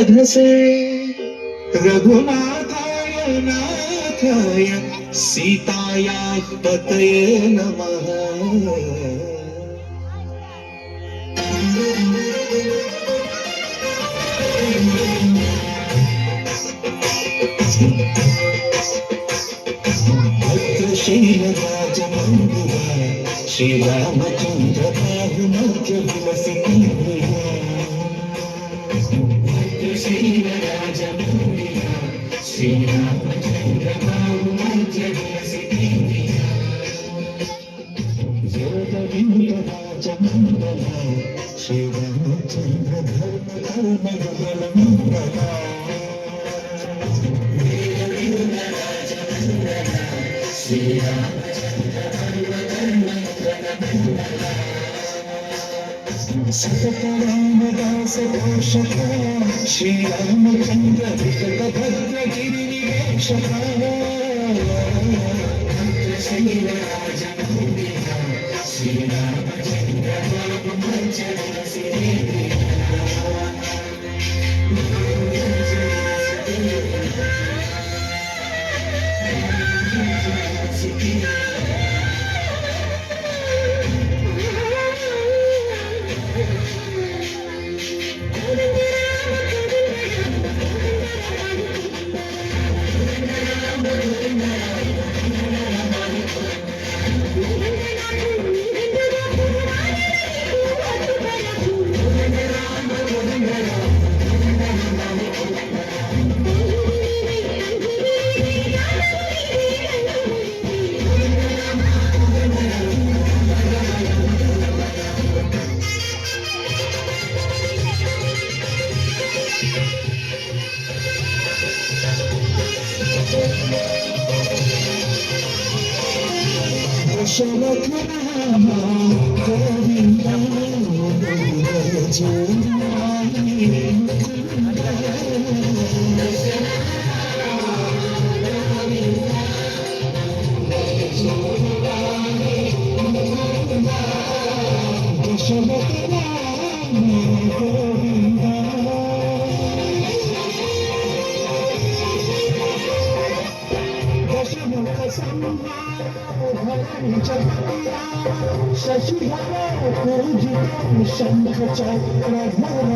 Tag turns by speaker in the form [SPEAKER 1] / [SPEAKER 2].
[SPEAKER 1] से रघुनाथाय नाथाय सीतायाः पतये नमः। शीलराजमन्दिरा श्रीरामचन्द्र बाहुमध्य विलसिता शीलराजमन्दिरा श्रीरामचन्द्र बाहुमध्य विलसिता योगविन्दराजमण्डला श्रीरामचन्द्र धर्म धर्म युगलमण्डला सततरामदास पोषका श्रीरामचन्द्र विगतभद्र गिरिनिवेशका शीलराजमन्दिरा श्रीरामचन्द्र बाहुमध्य दशरथ राम गोविंद दशरथ राम गोविंद दशमुख शशिधर पूजितं शंख चक्रधर